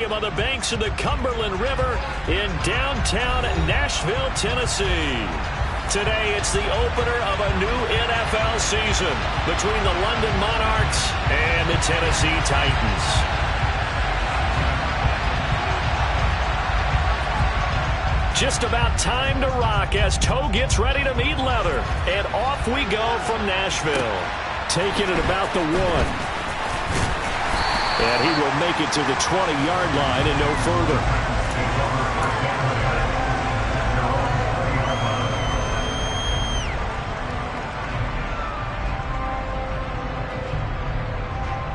On the banks of the Cumberland River in downtown Nashville, Tennessee. Today, it's the opener of a new NFL season between the London Monarchs and the Tennessee Titans. Just about time to rock as toe gets ready to meet leather. And off we go from Nashville. Taking it about the 1. And he will make it to the 20-yard line and no further.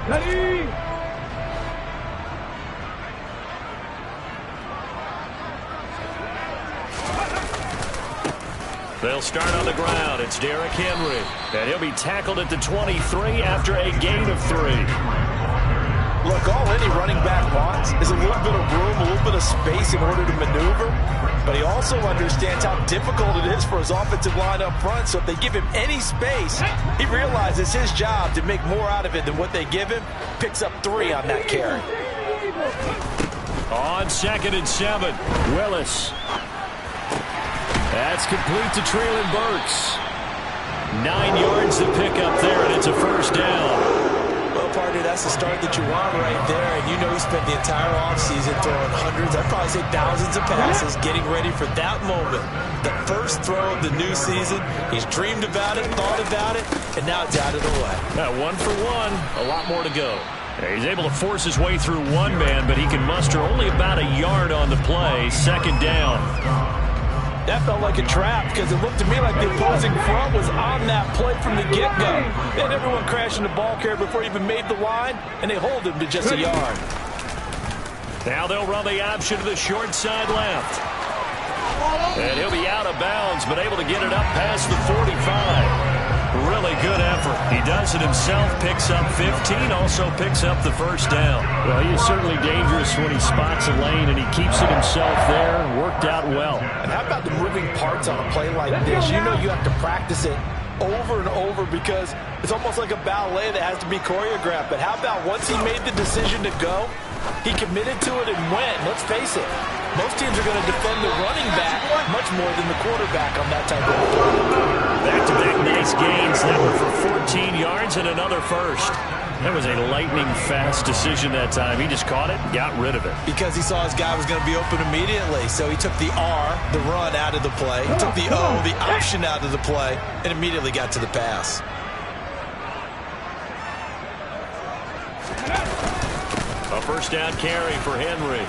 Ready? They'll start on the ground. It's Derrick Henry. And he'll be tackled at the 23 after a gain of 3. Look, all any running back wants is a little bit of room, a little bit of space in order to maneuver. But he also understands how difficult it is for his offensive line up front. So if they give him any space, he realizes his job to make more out of it than what they give him. Picks up 3 on that carry. On 2nd and 7, Willis. That's complete to Treylon Burks. 9 yards to pick up there, and it's a first down. Well, partner, that's the start that you want right there. And you know he spent the entire offseason throwing hundreds, I'd probably say thousands of passes, getting ready for that moment. The first throw of the new season. He's dreamed about it, thought about it, and now it's out of the way. Now, 1 for 1, a lot more to go. He's able to force his way through one man, but he can muster only about a yard on the play. 2nd down. That felt like a trap because it looked to me like the opposing front was on that play from the get-go. They had everyone crashing the ball carrier before he even made the line, and they hold him to just a yard. Now they'll run the option to the short side left. And he'll be out of bounds, but able to get it up past the 45. Really good effort. He does it himself, picks up 15, also picks up the first down. Well, he is certainly dangerous when he spots a lane, and he keeps it himself there. Worked out well. And how about the moving parts on a play like this? You know you have to practice it over and over because it's almost like a ballet that has to be choreographed. But how about once he made the decision to go, he committed to it and went. Let's face it, most teams are going to defend the running back much more than the quarterback on that type of play. Back-to-back nice gains. That one for 14 yards and another first. That was a lightning-fast decision that time. He just caught it and got rid of it. Because he saw his guy was going to be open immediately. So he took the R, the run, out of the play. He took the O, the option, out of the play, and immediately got to the pass. A first down carry for Henry.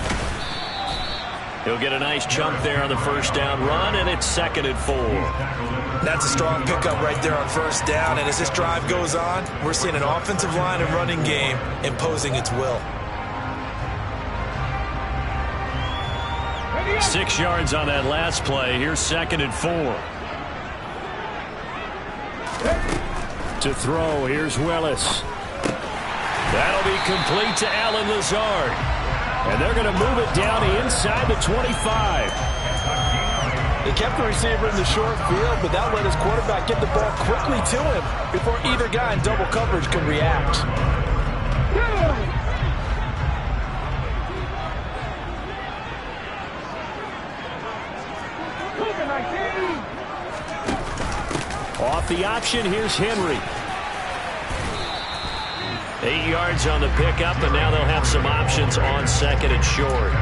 He'll get a nice chunk there on the first down run, and it's 2nd and 4. That's a strong pickup right there on first down. And as this drive goes on, we're seeing an offensive line and running game imposing its will. 6 yards on that last play. Here's 2nd and 4. To throw, here's Willis. That'll be complete to Allen Lazard. And they're going to move it down inside the 25. They kept the receiver in the short field, but that let his quarterback get the ball quickly to him before either guy in double coverage could react. Off the option, here's Henry. 8 yards on the pickup, and now they'll have some options on 2nd and short.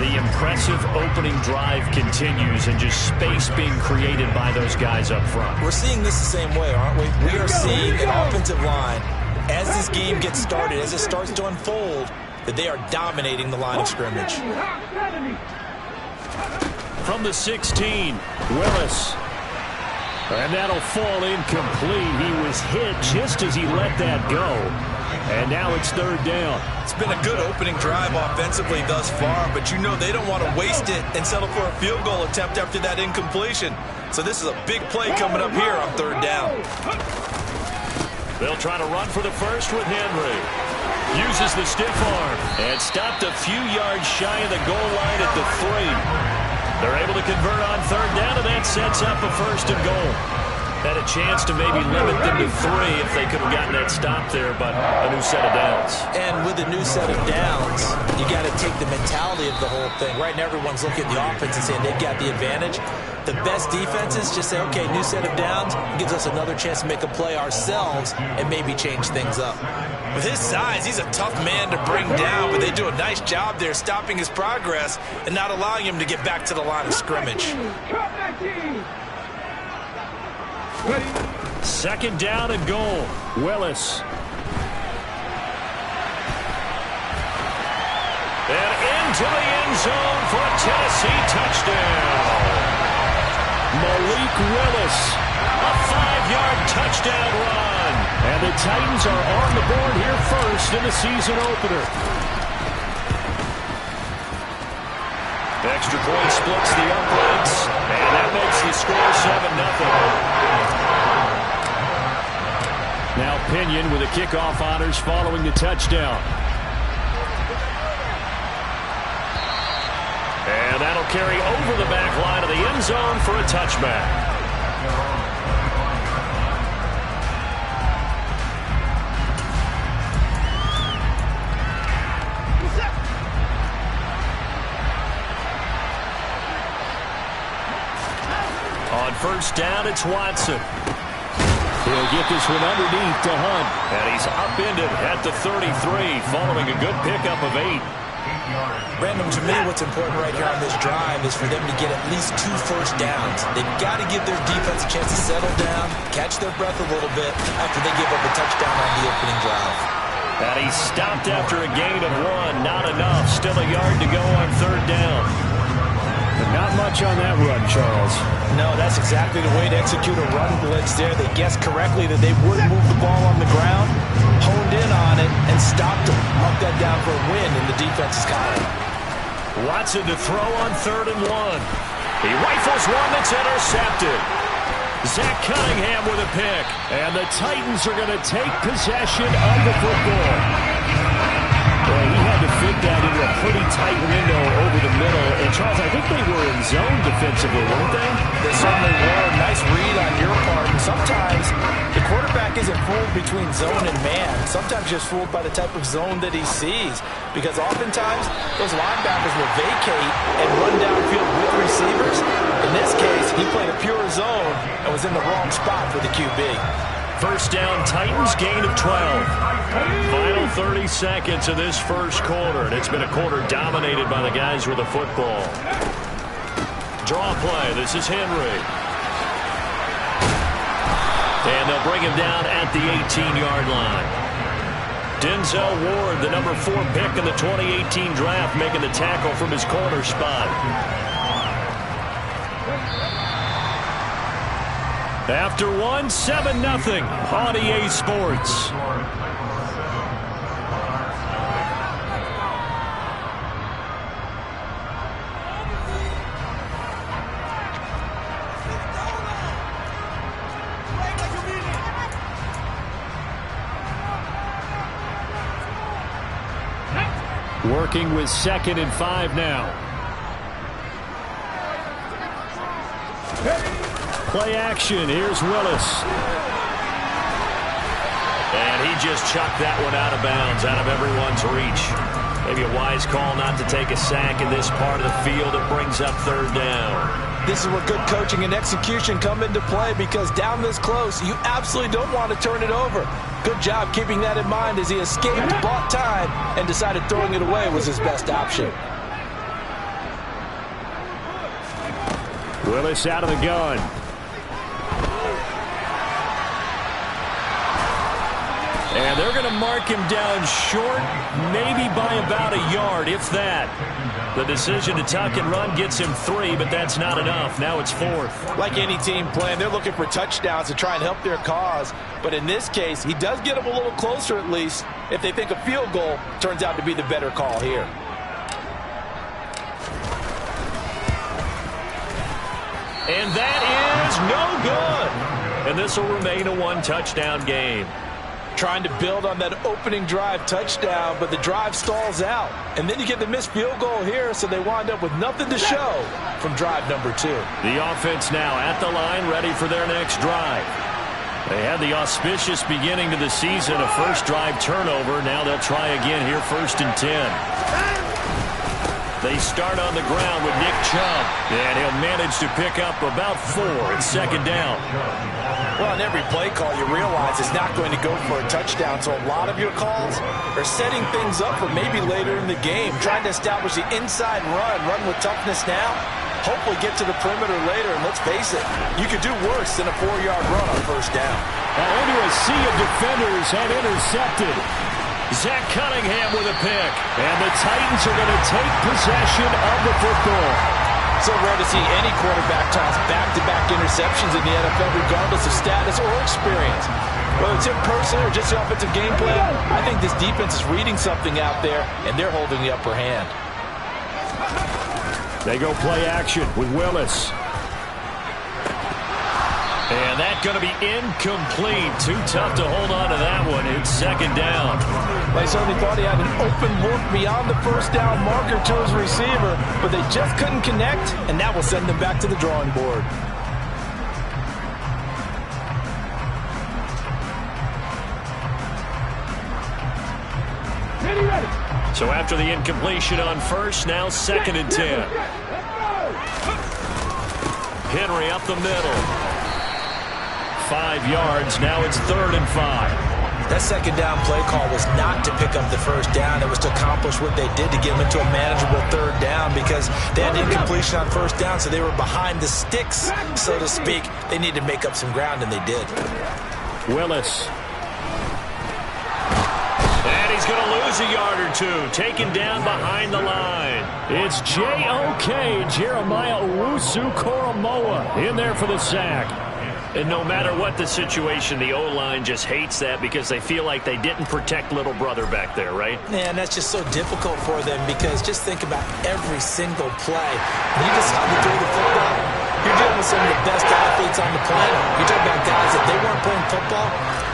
The impressive opening drive continues, and just space being created by those guys up front. We're seeing this the same way, aren't we? We are seeing an offensive line, as this game gets started, as it starts to unfold, that they are dominating the line of scrimmage. From the 16, Willis. And that'll fall incomplete. He was hit just as he let that go. And now it's 3rd down. It's been a good opening drive offensively thus far, but you know they don't want to waste it and settle for a field goal attempt after that incompletion. So this is a big play coming up here on 3rd down. They'll try to run for the first with Henry. Uses the stiff arm and stopped a few yards shy of the goal line at the 3. They're able to convert on 3rd down, and that sets up a 1st and goal. Had a chance to maybe limit them to 3 if they could have gotten that stop there, but a new set of downs. And with a new set of downs, you got to take the mentality of the whole thing. Right now, everyone's looking at the offense and saying they've got the advantage. The best defenses just say, okay, new set of downs, gives us another chance to make a play ourselves and maybe change things up. With his size, he's a tough man to bring down, but they do a nice job there stopping his progress and not allowing him to get back to the line of scrimmage. Second down and goal. Willis. And into the end zone for a Tennessee touchdown. Malik Willis, a 5-yard touchdown run. And the Titans are on the board here first in the season opener. The extra point splits the uprights, and that makes the score 7-0. Now Pinion with the kickoff honors following the touchdown. And that'll carry over the back line of the end zone for a touchback. On first down, it's Watson. He'll get this one underneath to Hunt. And he's upended at the 33 following a good pickup of 8. Random, to me, what's important right here on this drive is for them to get at least 2 first downs. They've got to give their defense a chance to settle down, catch their breath a little bit after they give up a touchdown on the opening drive. And he stopped after a gain of 1. Not enough. Still a yard to go on third down. But not much on that run, Charles. No, that's exactly the way to execute a run blitz there. They guessed correctly that they wouldn't move the ball on the ground, honed in on it, and stopped them. Marked that down for a win in the defense's column. Watson to throw on third and 1. He rifles one that's intercepted. Zach Cunningham with a pick. And the Titans are going to take possession of the football. Boy, he had to fit that into a pretty tight window over the middle. And, Charles, I think they were in zone defensively, weren't they? They certainly were. Nice read on your part. And sometimes the quarterback isn't fooled between zone and man. Sometimes just fooled by the type of zone that he sees. Because oftentimes, those linebackers will vacate and run downfield with receivers. In this case, he played a pure zone and was in the wrong spot for the QB. First down, Titans, gain of 12. Final 30 seconds of this first quarter, and it's been a quarter dominated by the guys with the football. Draw play, this is Henry. And they'll bring him down at the 18-yard line. Denzel Ward, the number 4 pick in the 2018 draft, making the tackle from his corner spot. After 1, 7-0 on EA Sports. Working with 2nd and 5 now. Play action. Here's Willis. And he just chucked that one out of bounds, out of everyone's reach. Maybe a wise call not to take a sack in this part of the field. It brings up third down. This is where good coaching and execution come into play, because down this close, you absolutely don't want to turn it over. Good job keeping that in mind as he escaped, bought time, and decided throwing it away was his best option. Willis out of the gun. And they're going to mark him down short, maybe by about a yard, if that. The decision to tuck and run gets him 3, but that's not enough. Now it's 4th. Like any team playing, they're looking for touchdowns to try and help their cause. But in this case, he does get them a little closer at least if they think a field goal turns out to be the better call here. And that is no good. And this will remain a 1-touchdown game. trying to build on that opening drive touchdown, but the drive stalls out. And then you get the missed field goal here, so they wind up with nothing to show from drive number 2. The offense now at the line, ready for their next drive. They had the auspicious beginning to the season, a first drive turnover. Now they'll try again here, 1st and 10. They start on the ground with Nick Chubb, and he'll manage to pick up about 4 at 2nd down. Well, on every play call, you realize it's not going to go for a touchdown, so a lot of your calls are setting things up for maybe later in the game, trying to establish the inside run with toughness now, hopefully get to the perimeter later, and let's face it, you could do worse than a 4-yard run on 1st down. Into a sea of defenders and intercepted. Zach Cunningham with a pick, and the Titans are going to take possession of the football. So rare to see any quarterback toss back-to-back interceptions in the NFL, regardless of status or experience. Whether it's in person or just the offensive game plan, I think this defense is reading something out there, and they're holding the upper hand. They go play action with Willis. And that's going to be incomplete. Too tough to hold on to that one. It's 2nd down. They certainly thought he had an open look beyond the 1st down marker to his receiver, but they just couldn't connect, and that will send them back to the drawing board. So after the incompletion on 1st, now 2nd and 10. Henry up the middle. 5 yards. Now it's 3rd and 5. That 2nd down play call was not to pick up the 1st down. It was to accomplish what they did to get them into a manageable 3rd down, because they had incompletion on 1st down, so they were behind the sticks, so to speak. They needed to make up some ground, and they did. Willis. And he's going to lose a yard or 2. Taken down behind the line. It's J.O.K. Jeremiah Owusu-Koramoah in there for the sack. And no matter what the situation, the O-line just hates that because they feel like they didn't protect little brother back there, right? Yeah, and that's just so difficult for them, because just think about every single play. You decide to throw the football, you're dealing with some of the best athletes on the planet. You're talking about guys, if they weren't playing football,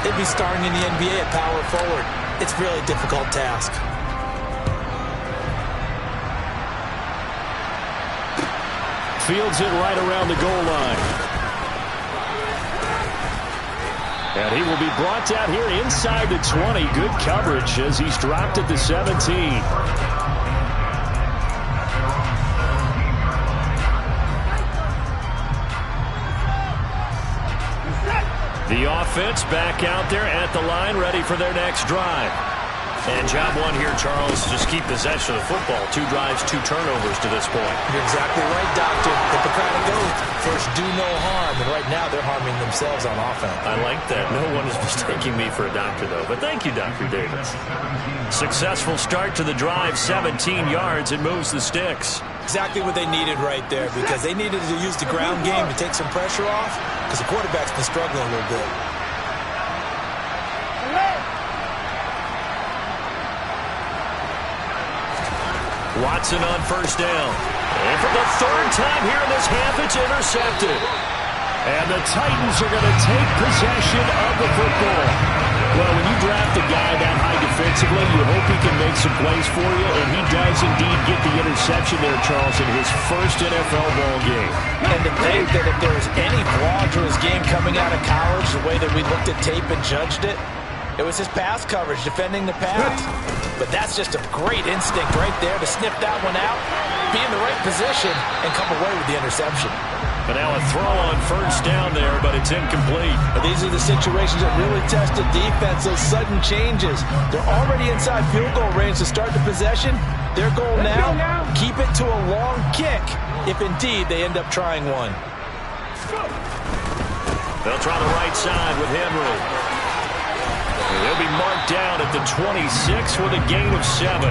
they'd be starring in the NBA at power forward. It's really a difficult task. Fields it right around the goal line. And he will be brought down here inside the 20. Good coverage as he's dropped at the 17. The offense back out there at the line, ready for their next drive. And job 1 here, Charles, just keep possession of the football. 2 drives, 2 turnovers to this point. You're exactly right, Doctor. Hippocratic oath. First, do no harm. And right now, they're harming themselves on offense. I like that. No one is mistaking me for a doctor, though. But thank you, Dr. Davis. Successful start to the drive, 17 yards. It moves the sticks. Exactly what they needed right there, because they needed to use the ground game to take some pressure off, because the quarterback's been struggling a little bit. Watson on 1st down. And for the 3rd time here in this half, it's intercepted. And the Titans are going to take possession of the football. Well, when you draft a guy that high defensively, you hope he can make some plays for you, and he does indeed get the interception there, Charles, in his first NFL ball game. And to think that if there was any flaw to his game coming out of college, the way that we looked at tape and judged it, it was his pass coverage, defending the pass. But that's just a great instinct right there to sniff that one out, be in the right position, and come away with the interception. But now a throw on 1st down there, but it's incomplete. But these are the situations that really test the defense, those sudden changes. They're already inside field goal range to start the possession. Their goal now, keep it to a long kick, if indeed they end up trying one. They'll try the right side with Henry. He'll be marked down at the 26 with a gain of 7.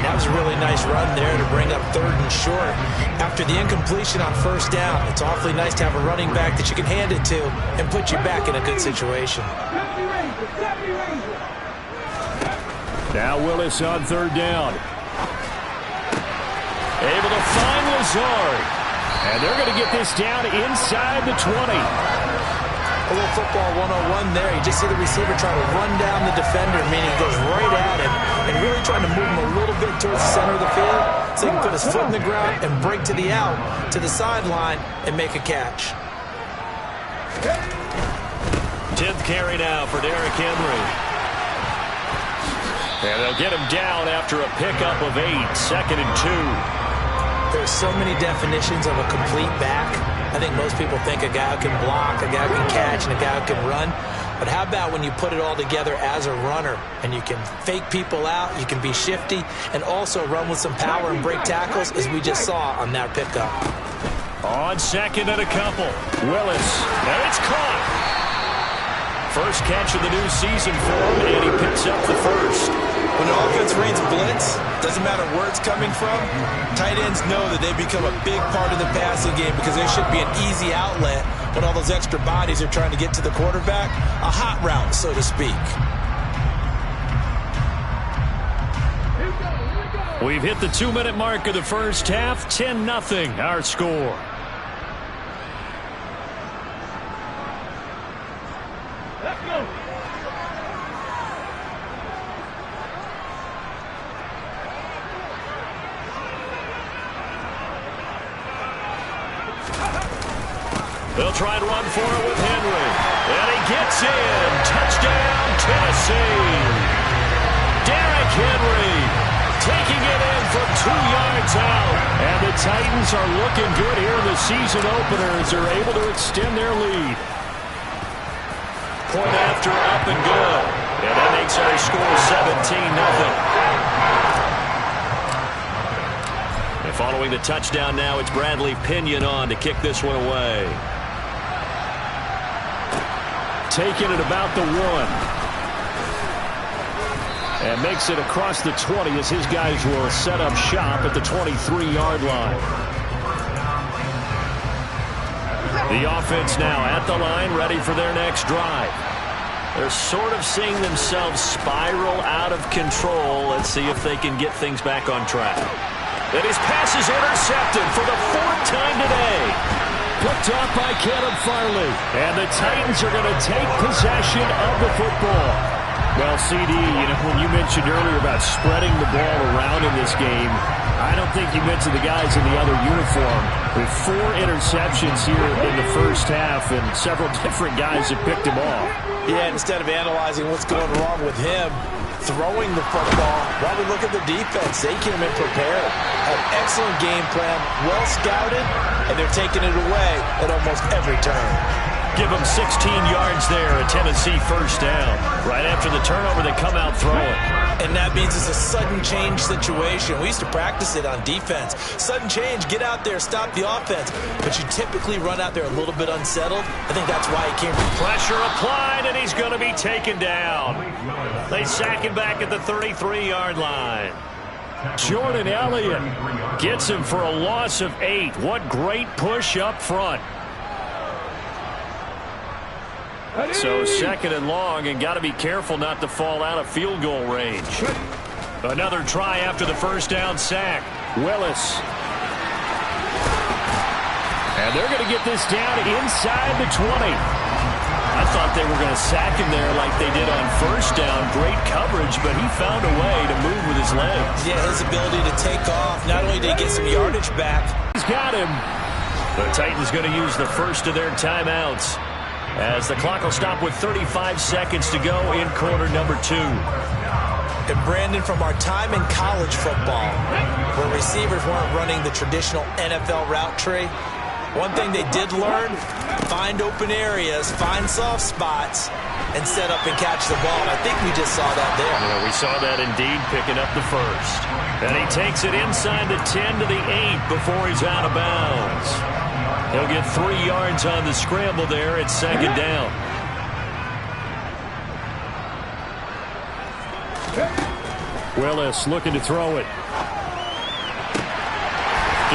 That was a really nice run there to bring up 3rd and short. After the incompletion on 1st down, it's awfully nice to have a running back that you can hand it to and put you back in a good situation. Now Willis on 3rd down. Able to find Lazard. And they're going to get this down inside the 20. A little football 101 there. You just see the receiver try to run down the defender, meaning he goes right at him and really trying to move him a little bit towards the center of the field so he can put his foot in the ground and break to the out, to the sideline, and make a catch. 10th carry now for Derrick Henry. And they'll get him down after a pickup of 8, 2nd and 2. There's so many definitions of a complete back. I think most people think a guy who can block, a guy who can catch, and a guy who can run. But how about when you put it all together as a runner and you can fake people out, you can be shifty, and also run with some power and break tackles, as we just saw on that pickup. On 2nd and a couple. Willis. And it's caught. First catch of the new season for him, and he picks up the first. When an offense reads blitz, doesn't matter where it's coming from, tight ends know that they become a big part of the passing game because there should be an easy outlet when all those extra bodies are trying to get to the quarterback. A hot route, so to speak. We've hit the 2-minute mark of the first half. 10-0 our score. Let's go. They'll try and run for it with Henry. And he gets in. Touchdown, Tennessee. Derrick Henry taking it in from 2 yards out. And the Titans are looking good here in the season opener as they're able to extend their lead. Point after, up and good. And that makes our score 17-0. And following the touchdown now, it's Bradley Pinion on to kick this one away. Taking it about the 1. And makes it across the 20 as his guys will set up shop at the 23-yard line. The offense now at the line, ready for their next drive. They're sort of seeing themselves spiral out of control. Let's see if they can get things back on track. And his pass is intercepted for the 4th time today. Picked off by Caleb Farley. And the Titans are going to take possession of the football. Well, CD, when you mentioned earlier about spreading the ball around in this game, I don't think you mentioned the guys in the other uniform. With 4 interceptions here in the first half, and several different guys have picked him off. Yeah, instead of analyzing what's going wrong with him, throwing the football, while we look at the defense, they came in prepared. An excellent game plan, well scouted, and they're taking it away at almost every turn. Give them 16 yards there, a Tennessee first down. Right after the turnover, they come out throwing. And that means it's a sudden change situation. We used to practice it on defense. Sudden change, get out there, stop the offense. But you typically run out there a little bit unsettled. I think that's why he came. Pressure applied, and he's going to be taken down. They sack him back at the 33-yard line. Jordan Elliott gets him for a loss of 8. What great push up front. So 2nd and long, and got to be careful not to fall out of field goal range. Another try after the first down sack. Willis. And they're going to get this down inside the 20. I thought they were going to sack him there like they did on first down. Great coverage, but he found a way to move with his legs. Yeah, his ability to take off. Not only did he get some yardage back. He's got him. The Titans going to use the first of their timeouts, as the clock will stop with 35 seconds to go in quarter number 2. And Brandon, from our time in college football, where receivers weren't running the traditional NFL route tree, one thing they did learn, find open areas, find soft spots, and set up and catch the ball. And I think we just saw that there. Yeah, we saw that indeed, picking up the first. And he takes it inside the 10 to the 8 before he's out of bounds. He'll get 3 yards on the scramble there at 2nd down. Willis looking to throw it.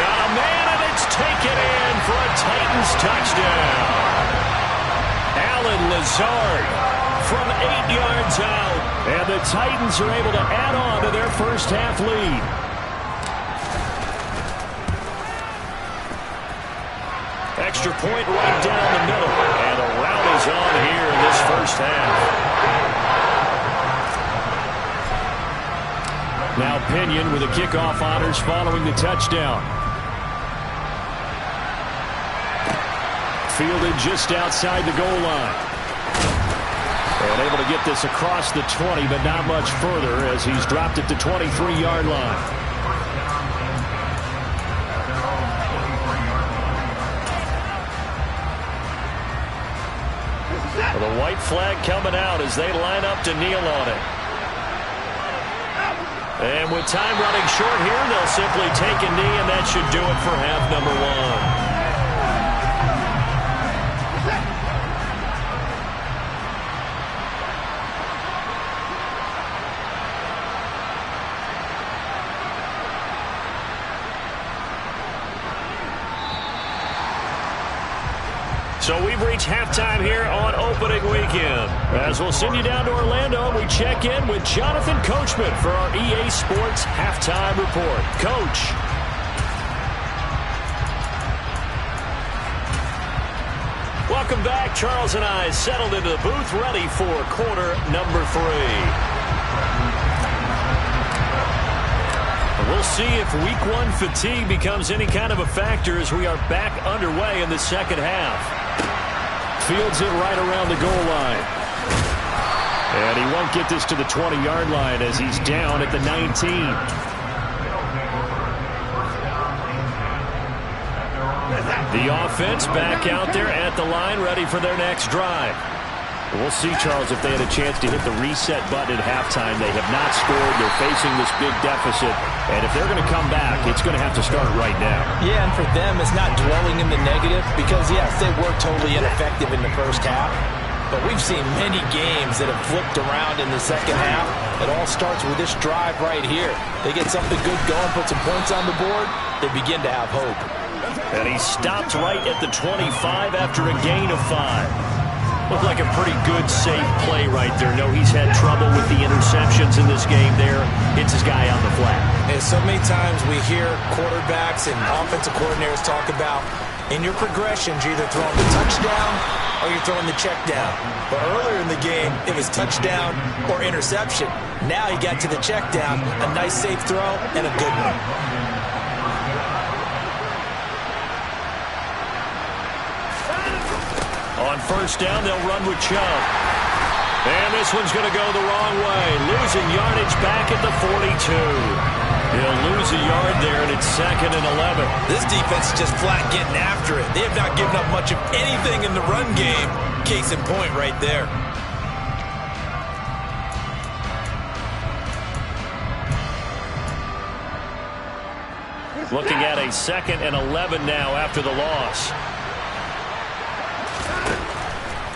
Got a man, and it's taken in for a Titans touchdown. Allen Lazard from 8 yards out. And the Titans are able to add on to their first half lead. Extra point right down the middle. And the route is goes on here in this first half. Now Pinion with the kickoff honors following the touchdown. Fielded just outside the goal line. And able to get this across the 20, but not much further as he's dropped it to 23-yard line. Well, the white flag coming out as they line up to kneel on it. And with time running short here, they'll simply take a knee, and that should do it for half number one. So we've reached halftime here on opening weekend. As we'll send you down to Orlando, we check in with Jonathan Coachman for our EA Sports Halftime Report. Coach. Welcome back. Charles and I settled into the booth, ready for quarter number 3. We'll see if week 1 fatigue becomes any kind of a factor as we are back underway in the second half. Fields it right around the goal line. And he won't get this to the 20-yard line as he's down at the 19. The offense back out there at the line, ready for their next drive. We'll see, Charles, if they had a chance to hit the reset button at halftime. They have not scored. They're facing this big deficit. And if they're going to come back, it's going to have to start right now. Yeah, and for them, it's not dwelling in the negative because, yes, they were totally ineffective in the first half. But we've seen many games that have flipped around in the second half. It all starts with this drive right here. They get something good going, put some points on the board, they begin to have hope. And he stopped right at the 25 after a gain of 5. Looked like a pretty good, safe play right there. No, he's had trouble with the interceptions in this game there. Hits his guy on the flat. And so many times we hear quarterbacks and offensive coordinators talk about in your progressions, you're either throwing the touchdown or you're throwing the check down. But earlier in the game, it was touchdown or interception. Now he got to the check down, a nice safe throw, and a good one. On first down, they'll run with Chubb. And this one's going to go the wrong way. Losing yardage back at the 42. He'll lose a yard there, and it's 2nd and 11. This defense is just flat getting after it. They have not given up much of anything in the run game. Case in point right there. Looking at a 2nd and 11 now after the loss.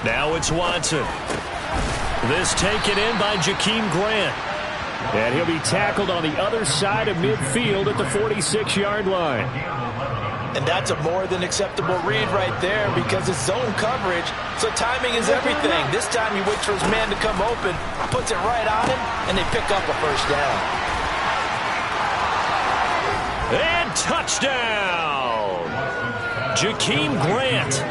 Now it's Watson. This taken in by Jakeem Grant. And he'll be tackled on the other side of midfield at the 46-yard line. And that's a more than acceptable read right there because it's zone coverage, so timing is everything. This time he waits for his man to come open, puts it right on him, and they pick up a first down. And touchdown! Jakeem Grant.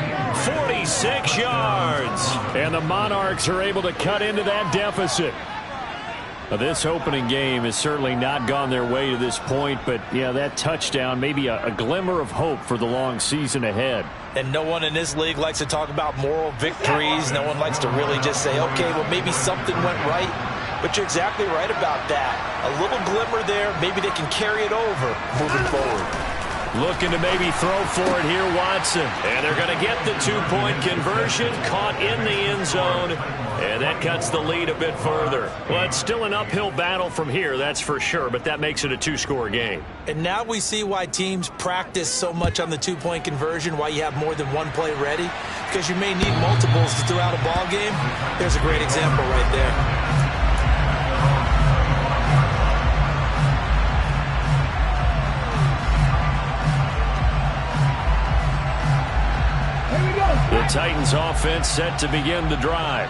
46 yards. And the Monarchs are able to cut into that deficit. This opening game has certainly not gone their way to this point, but yeah, that touchdown may be a glimmer of hope for the long season ahead. And no one in this league likes to talk about moral victories. No one likes to really just say, okay, well, maybe something went right. But you're exactly right about that. A little glimmer there. Maybe they can carry it over moving forward. Looking to maybe throw for it here, Watson. And they're going to get the two-point conversion, caught in the end zone. And that cuts the lead a bit further. Well, it's still an uphill battle from here, that's for sure, but that makes it a two-score game. And now we see why teams practice so much on the two-point conversion, why you have more than one play ready, because you may need multiples to throw out a ball game. There's a great example right there. The Titans offense set to begin the drive.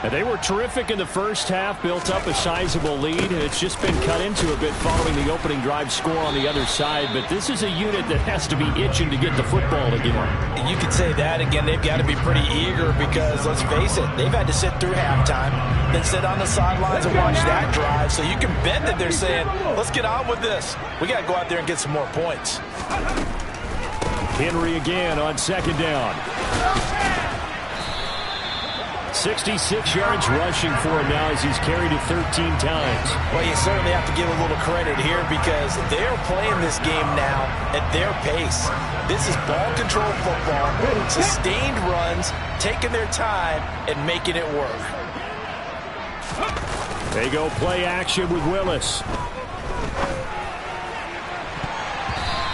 And they were terrific in the first half, built up a sizable lead, and it's just been cut into a bit following the opening drive score on the other side. But this is a unit that has to be itching to get the football again. You could say that again. They've got to be pretty eager because, let's face it, they've had to sit through halftime, then sit on the sidelines and watch that drive. So you can bet that they're saying, let's get on with this. We got to go out there and get some more points. Henry again on second down. 66 yards rushing for him now as he's carried it 13 times. Well, you certainly have to give a little credit here because they're playing this game now at their pace. This is ball control football, sustained runs, taking their time and making it work. They go play action with Willis.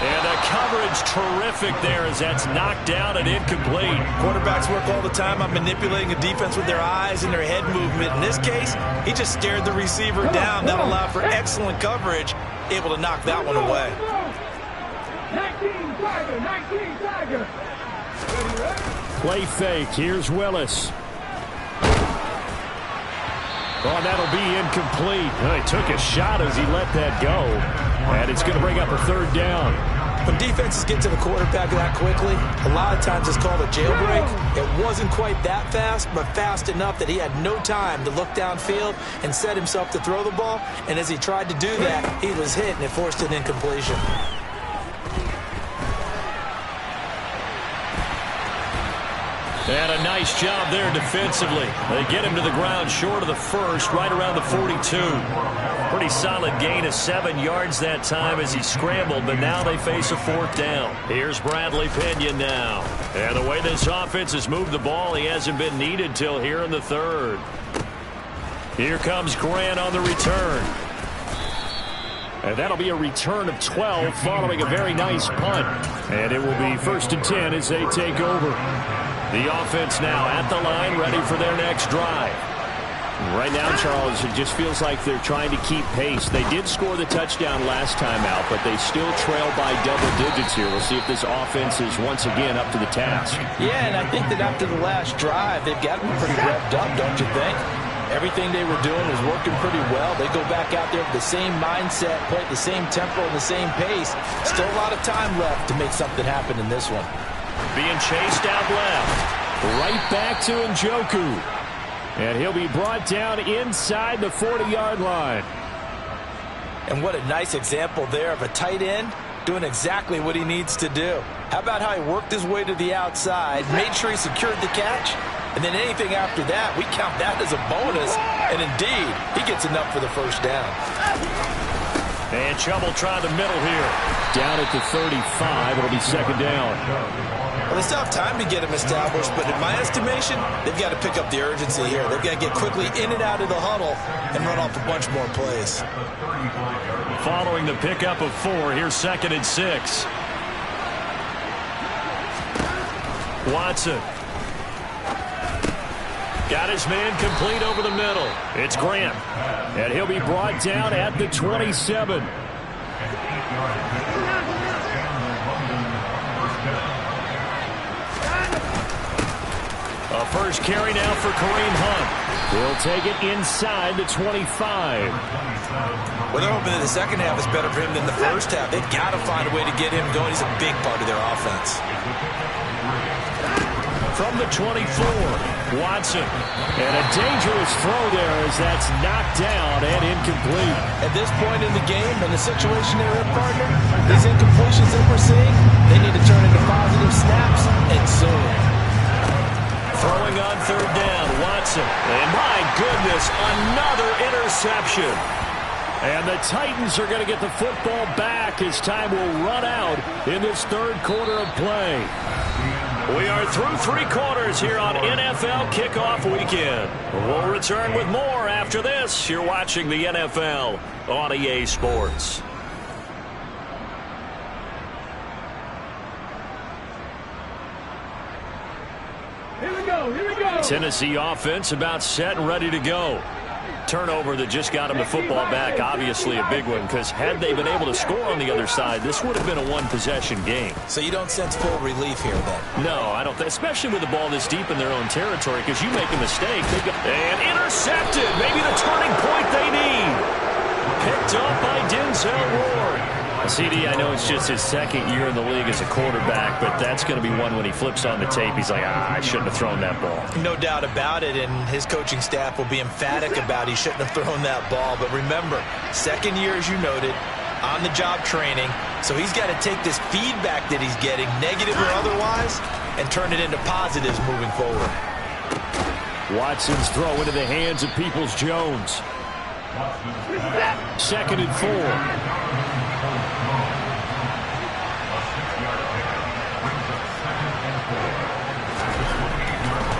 And the coverage terrific there as that's knocked down and incomplete. Quarterbacks work all the time on manipulating a defense with their eyes and their head movement. In this case, he just stared the receiver down. That allowed for excellent coverage, able to knock that one away. 19 Tiger. Play fake. Here's Willis. Oh, that'll be incomplete. Well, he took a shot as he let that go. And it's going to bring up a third down. When defenses get to the quarterback that quickly, a lot of times it's called a jailbreak. It wasn't quite that fast, but fast enough that he had no time to look downfield and set himself to throw the ball. And as he tried to do that, he was hit and it forced an incompletion. And a nice job there defensively. They get him to the ground short of the first, right around the 42. Pretty solid gain of 7 yards that time as he scrambled, but now they face a fourth down. Here's Bradley Pinion now. And the way this offense has moved the ball, he hasn't been needed till here in the third. Here comes Grant on the return. And that'll be a return of 12 following a very nice punt. And it will be 1st and 10 as they take over. The offense now at the line, ready for their next drive. Right now, Charles, it just feels like they're trying to keep pace. They did score the touchdown last time out, but they still trail by double digits here. We'll see if this offense is once again up to the task. Yeah, and I think that after the last drive, they've got them pretty revved up, don't you think? Everything they were doing was working pretty well. They go back out there with the same mindset, play at the same tempo and the same pace. Still a lot of time left to make something happen in this one. Being chased out left. Right back to Njoku. And he'll be brought down inside the 40-yard line. And what a nice example there of a tight end doing exactly what he needs to do. How about how he worked his way to the outside, made sure he secured the catch, and then anything after that, we count that as a bonus. And indeed, he gets enough for the first down. And trouble trying the middle here. Down at the 35, it'll be second down. Well, they still have time to get him established, but in my estimation, they've got to pick up the urgency here. They've got to get quickly in and out of the huddle and run off a bunch more plays. Following the pickup of 4, here's 2nd and 6. Watson. Got his man complete over the middle. It's Grant. And he'll be brought down at the 27. A first carry now for Kareem Hunt. He'll take it inside the 25. Well, they're hoping that the second half is better for him than the first half. They've got to find a way to get him going. He's a big part of their offense. From the 24, Watson. And a dangerous throw there as that's knocked down and incomplete. At this point in the game, in the situation they're in, partner, these incompletions that we're seeing, they need to turn into positive snaps and soon. Throwing on third down, Watson. And my goodness, another interception. And the Titans are going to get the football back as time will run out in this third quarter of play. We are through 3 quarters here on NFL Kickoff Weekend. We'll return with more after this. You're watching the NFL on EA Sports. Here we go. Tennessee offense about set and ready to go. turnover that just got them the football back, obviously a big one, because had they been able to score on the other side, this would have been a one-possession game. So you don't sense full relief here, then? No, I don't, especially with the ball this deep in their own territory, because you make a mistake. And intercepted, maybe the turning point they need. Picked up by Denzel Ward. CD, I know it's just his second year in the league as a quarterback, but that's going to be one when he flips on the tape. He's like, I shouldn't have thrown that ball. No doubt about it, and his coaching staff will be emphatic about he shouldn't have thrown that ball. But remember, second year, as you noted, on-the-job training, so he's got to take this feedback that he's getting, negative or otherwise, and turn it into positives moving forward. Watson's throw into the hands of Peoples-Jones. 2nd and 4.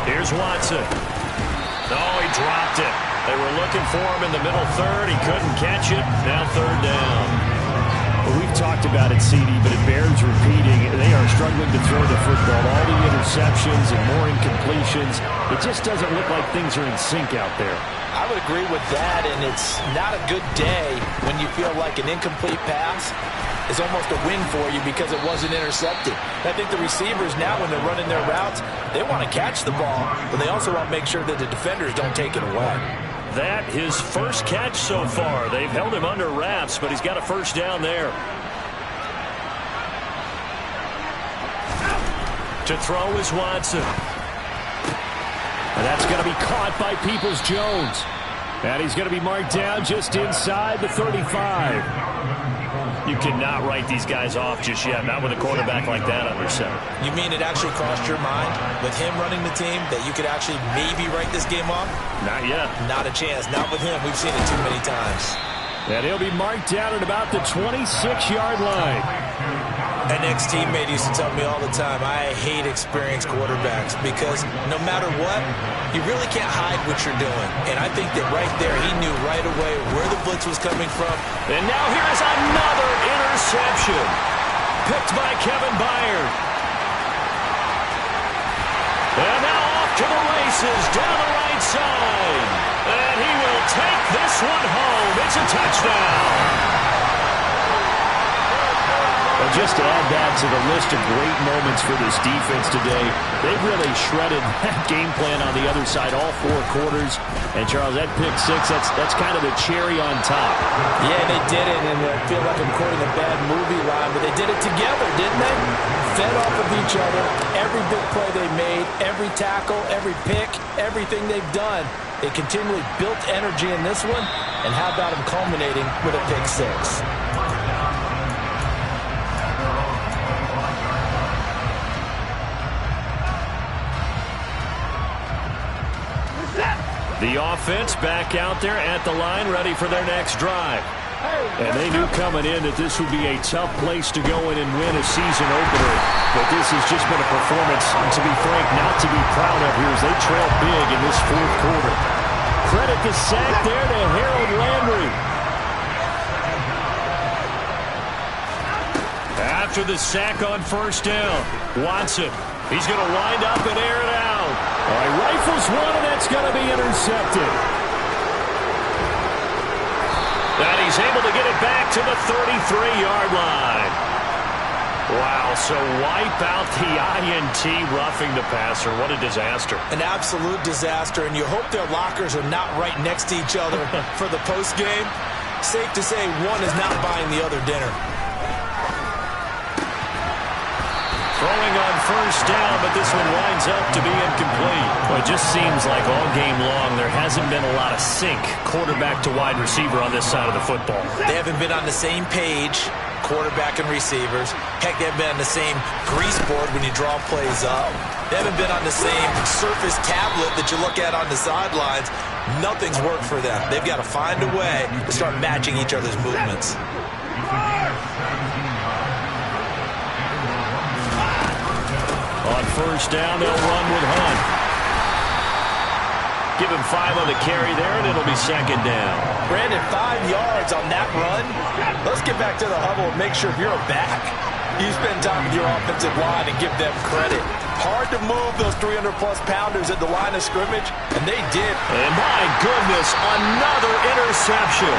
Here's Watson. Oh, he dropped it. They were looking for him in the middle third. He couldn't catch it. Now 3rd down. Well, we've talked about it, CD, but it bears repeating. They are struggling to throw the football. All the interceptions and more incompletions. It just doesn't look like things are in sync out there. I would agree with that, and it's not a good day when you feel like an incomplete pass is almost a win for you because it wasn't intercepted. I think the receivers now, when they're running their routes, they want to catch the ball, but they also want to make sure that the defenders don't take it away. That his first catch so far. They've held him under wraps, but he's got a 1st down there. To throw is Watson. And that's going to be caught by Peoples-Jones. And he's going to be marked down just inside the 35. You cannot write these guys off just yet, not with a quarterback like that under center. You mean it actually crossed your mind with him running the team that you could actually maybe write this game off? Not yet. Not a chance. Not with him. We've seen it too many times. And he'll be marked down at about the 26-yard line. An ex-teammate used to tell me all the time, I hate experienced quarterbacks because no matter what, you really can't hide what you're doing. And I think that right there, he knew right away where the blitz was coming from. And now here's another interception. Picked by Kevin Byard. And now off to the races down the right side. And he will take this one home. It's a touchdown. Well, just to add that to the list of great moments for this defense today, they really shredded that game plan on the other side all 4 quarters. And, Charles, that pick 6, that's kind of the cherry on top. Yeah, they did it, and I feel like I'm quoting a bad movie line, but they did it together, didn't they? Fed off of each other, every big play they made, every tackle, every pick, everything they've done. They continually built energy in this one, and how about them culminating with a pick 6? The offense back out there at the line, ready for their next drive. And they knew coming in that this would be a tough place to go in and win a season opener. But this has just been a performance, to be frank, not to be proud of here as they trail big in this 4th quarter. Credit the sack there to Harold Landry. After the sack on 1st down, Watson, he's going to wind up and air it out. All right, rifles one, and that's going to be intercepted. And he's able to get it back to the 33-yard line. Wow, so wipe out the INT roughing the passer. What a disaster. An absolute disaster, and you hope their lockers are not right next to each other for the postgame. Safe to say one is not buying the other dinner. Throwing on 1st down, but this one winds up to be incomplete. Well, it just seems like all game long there hasn't been a lot of sync quarterback to wide receiver on this side of the football. They haven't been on the same page, quarterback and receivers. Heck, they haven't been on the same grease board when you draw plays up. They haven't been on the same surface tablet that you look at on the sidelines. Nothing's worked for them. They've got to find a way to start matching each other's movements. On 1st down, they'll run with Hunt. Give him 5 on the carry there, and it'll be 2nd down. Brandon, 5 yards on that run. Let's get back to the huddle and make sure if you're a back, You spend time with your offensive line and give them credit. Hard to move those 300-plus pounders at the line of scrimmage, and they did. And my goodness, another interception.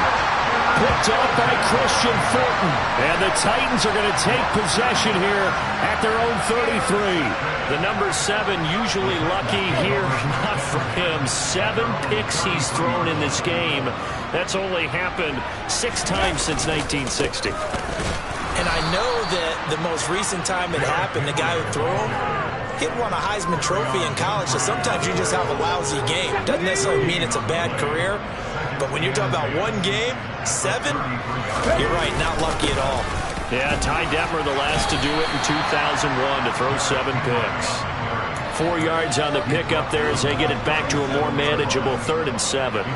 Picked up by Christian Thornton. And the Titans are going to take possession here at their own 33. The number 7 usually lucky here. Not for him. 7 picks he's thrown in this game. That's only happened 6 times since 1960. And I know that the most recent time it happened, the guy who threw him, he won a Heisman Trophy in college, so sometimes you just have a lousy game. Doesn't necessarily mean it's a bad career, but when you're talking about one game, 7, you're right, not lucky at all. Yeah, Ty Detmer the last to do it in 2001 to throw 7 picks. 4 yards on the pickup there as they get it back to a more manageable 3rd and 7.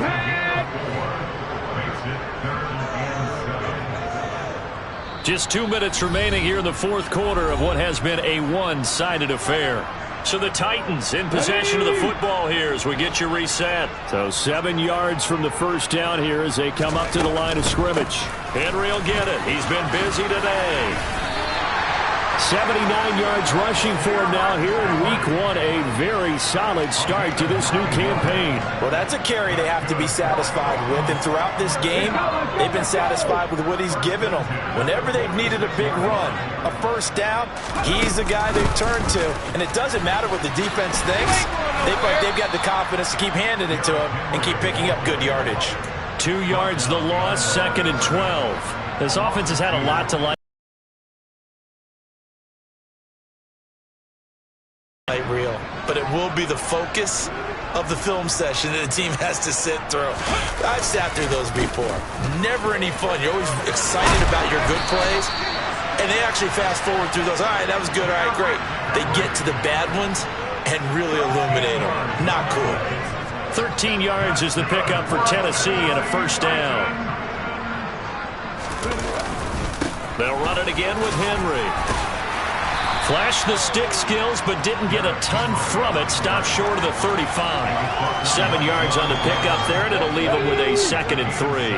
Just 2 minutes remaining here in the 4th quarter of what has been a one-sided affair. So the Titans in possession of the football here as we get you reset. So 7 yards from the first down here as they come up to the line of scrimmage. Henry will get it. He's been busy today. 79 yards rushing for him now here in week 1. A very solid start to this new campaign. Well, that's a carry they have to be satisfied with. And throughout this game, they've been satisfied with what he's given them. Whenever they've needed a big run, a first down, he's the guy they've turned to. And it doesn't matter what the defense thinks. They've got the confidence to keep handing it to him and keep picking up good yardage. 2 yards the loss, 2nd and 12. This offense has had a lot to like. Real, but it will be the focus of the film session that the team has to sit through. I've sat through those before. Never any fun. You're always excited about your good plays, and they actually fast forward through those. All right, that was good. All right, great. They get to the bad ones and really illuminate them. Not cool. 13 yards is the pickup for Tennessee and a first down. They'll run it again with Henry. Flashed the stick skills, but didn't get a ton from it. Stopped short of the 35. 7 yards on the pickup there, and it'll leave him with a 2nd and 3.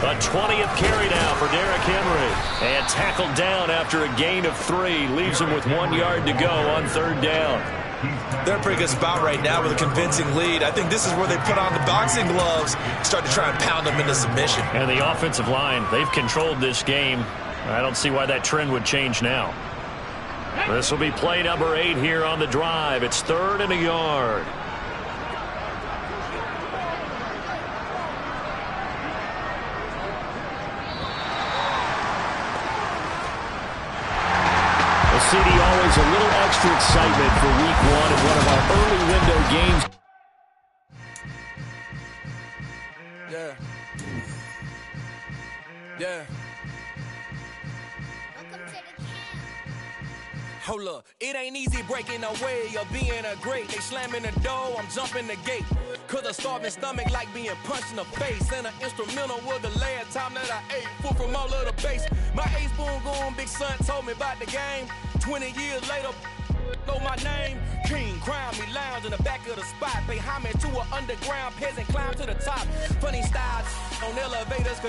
A 20th carry now for Derrick Henry. And tackled down after a gain of 3. Leaves him with 1 yard to go on 3rd down. They're in a pretty good spot right now with a convincing lead. I think this is where they put on the boxing gloves, start to try and pound them into submission. And the offensive line, they've controlled this game. I don't see why that trend would change now. This will be play number 8 here on the drive. It's 3rd and a yard. CD, always a little extra excitement for week 1 in one of our early window games. Yeah. Yeah. Hold up, it ain't easy breaking away or being a great. They slamming the door, I'm jumping the gate. Cause a starving stomach like being punched in the face. And an instrumental was the last time that I ate. Food from all of the base. My A-spoon going, big son told me about the game. 20 years later, know my name. King, crown me, lounge in the back of the spot. Pay homage to an underground peasant, climb to the top. Funny styles on elevators.